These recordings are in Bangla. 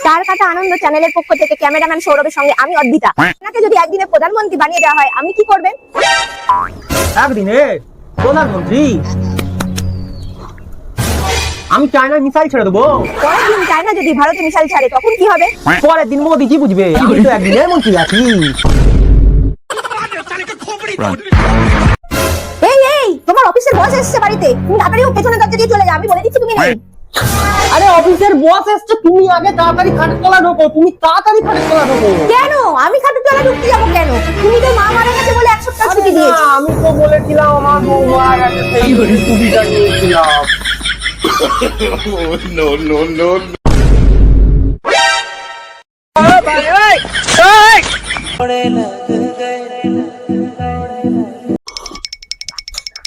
তার কাটা আনন্দ চ্যানেলের পক্ষ থেকে ক্যামেরাম্যান সৌরভের সঙ্গে আমি অদ্বিতা। আপনাকে যদি একদিনে প্রধানমন্ত্রী বানিয়ে দেওয়া হয়, আমি কি করবেন? একদিনে প্রধানমন্ত্রী আমি চায়নায় মিসাইল ছেড়ে দেবো। পরের দিন চায়না যদি ভারতে মিসাইল ছাড়ে, তখন কি হবে? পরের দিন মোদি কি বুঝবে, আমি তো একদিনের মন্ত্রী আছি। এই তোমার অফিসের বস এসেছে বাড়িতে, তুমি তাড়াতাড়ি পেছনে দরজা দিয়ে চলে যাও, আমি বলে দিচ্ছি তুমি নেই। আরে অফিসের বস এসছে, তুমি আগে তাড়াতাড়ি খাটের তলা ঢোকো, তুমি তাড়াতাড়ি খাটের তলা ঢোকো। কেন? আমি খাটের তলা ঢুকতে যাবো কেন? তুমি তো মা মারা গেছে বলে 1 সপ্তাহ ছুটি দিয়েছো। আমি তো বলেছিলাম আমার বউ মারা গেছে, সেই ছুটিটা নিয়েছিলাম। No, no, no.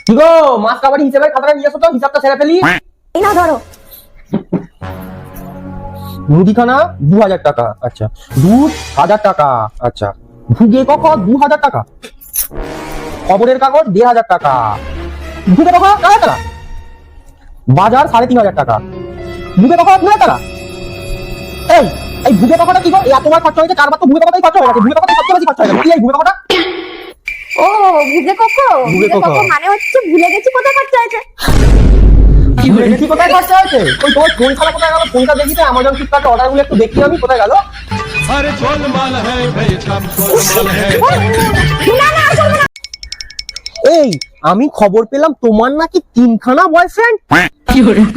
কি গো, মাছ কাবাডি হিসেবে খাতাটা নিয়ে আসো তো, হিসাবটা ছেড়ে ফেলি। এই না ধরো। মুদিখানা 2000 টাকা, আচ্ছা। দুধ 1000 টাকা, আচ্ছা। ভুগে কখন 2000 টাকা। খবরের কাগজ 1500 টাকা। ভুগে কখন 1000 টাকা। বাজার 3500 টাকা। ভুগে কখন 2000 টাকা। এই ভুগে কখনটা কি গো, এতবার খরচ হয়েছে, 4 বার তো ভুগে কখনটাই খরচ হয়ে গেছে, ভুগে কখনটাই সবচেয়ে বেশি খরচ হয়ে গেছে। কি এই ভুগে কখনটা? ও ভুলে কোকো, ভুলে কোকো মানে হচ্ছে ভুলে গেছি কোথায় খরচা হয়েছে। ভুলে গেছি কোথায় খরচা হয়েছে? ওই তোমার ফোন ছাড়া কোথায় গেল? ফোনটা দেখি তো, অ্যামাজন ফ্লিপকার্টে অর্ডারগুলো একটু দেখি আমি, কোথায় গেল? अरे गोलमाल है भाई, सब गोलमाल है। না না চলবে না। এই আমি খবর পেলাম তোমার নাকি 3খানা বয়ফ্রেন্ড।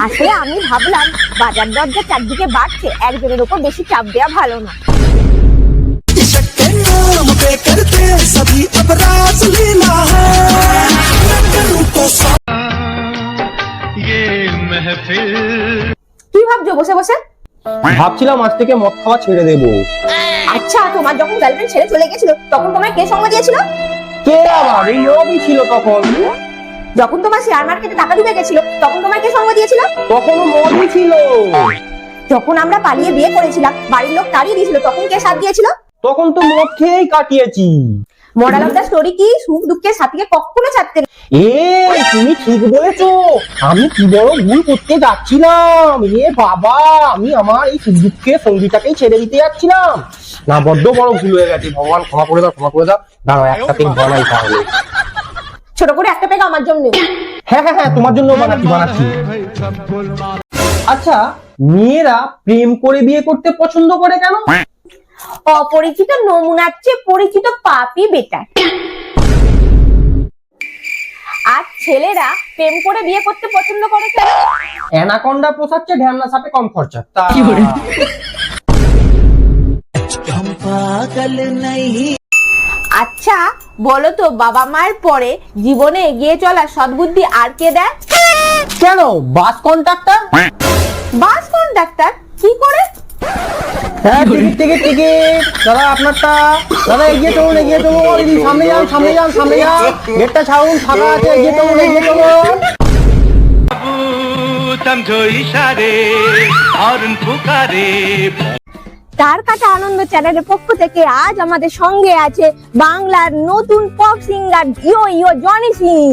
আসলে আমি ভাবলাম বাজার দরজা চারদিকে বাড়ছে, একজনের উপর বেশি চাপ দেওয়া ভালো না। नाम पे करते सभी अपराध लीला है। ये महफिल কি ভাবছো বসে বসে? ভাবছিলাম আজ থেকে মদ খাওয়া ছেড়ে দেবো। আচ্ছা, তোমার যখন গার্লফ্রেন্ড ছেড়ে চলে গেছিল, তখন তোমায় কে সঙ্গ দিয়েছিল? কে আবার? এই রবি ছিল তখন। যখন তোমার শেয়ার মার্কেটে টাকা ডুবে গেছিল, তখন তোমায় কে সঙ্গ দিয়েছিল? তখনও মদই ছিল। যখন আমরা পালিয়ে বিয়ে করেছিলাম, বাড়ির লোক তাড়িয়ে দিয়েছিল, তখন কে সাথ দিয়েছিল? তখন তো মদ খেয়েই কাটিয়েছি। মোরাল অফ দ্য স্টোরি কি, সুখ দুঃখের সাথীকে কখনো ছাড়তে নেই। তুমি ঠিক বলেছো, আমি কি বড় ভুল করতে যাচ্ছিলাম। বাবা, আমি আমার এই সুখ দুঃখের সঙ্গীটাকেই ছেড়ে দিতে যাচ্ছিলাম না, বড্ড বড় ভুল হয়ে গেছে। ভগবান ক্ষমা করে দাও, ক্ষমা করে দাও। দাঁড়াও একটা পেন বানাই তাহলে। ছোট করে একটা পেগ আমার জন্য। হ্যাঁ হ্যাঁ হ্যাঁ, তোমার জন্য বানাচ্ছি। भाई, सब गोलमाल। আচ্ছা, মেয়েরা প্রেম করে বিয়ে করতে পছন্দ করে কেন? অপরিচিত নমুনার চেয়ে পরিচিত পাপই বেটার। আর ছেলেরা প্রেম করে বিয়ে করতে পছন্দ করে কেন? অ্যানাকন্ডা পোষাচ্ছে ঢ্যামনা সাপে কম খরচা। हम पागल नहीं। আচ্ছা বলো তো, বাবা মায়ের পরে জীবনে এগিয়ে চলার সদ্বুদ্ধি আর কে দেয়? কেন? বাস কন্ট্রাক্টর। বাস কন্ডাক্টর। কি করে? হ্যাঁ, টিকিট দাদা, আপনারটা। দাদা এগিয়ে চলুন, এগিয়ে চলুন। সামনে যান, সামনে যান, সামনে যান। গেটটা ছাড়ুন, ফাঁকা আছে। এগিয়ে চলুন, এগিয়ে চলুন। समझो इशारे हॉर्न पुकारे। তার কাটা আনন্দ চ্যানেলের পক্ষ থেকে আজ আমাদের সঙ্গে আছে বাংলার নতুন পপ সিঙ্গার ইয়ো জনি সিং।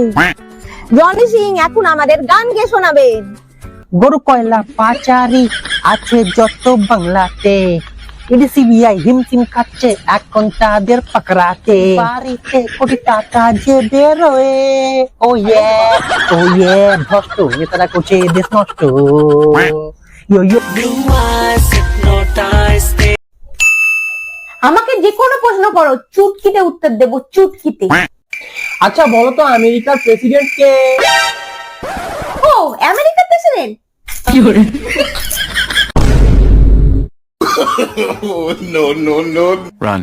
জনি সিং এখন আমাদের গান গেয়ে শোনাবেন। গরু কয়লা পাচারি আছে যত বাংলাতে, ইডি সিবিআই হিমশিম খাচ্ছে এখন তাদের পাকড়াতে। বাড়িতে কোটি টাকা যে বেরোয়, ও ইয়ে ভ্রষ্ট নেতারা করছে দেশ নষ্ট। ইয়ো আমাকে যে কোনো প্রশ্ন করো, চুটকিতে উত্তর দেবো, চুটকিতে। আচ্ছা বলো তো, আমেরিকার প্রেসিডেন্ট কে? ও আমেরিকার president. Oh, no, no, no. Run.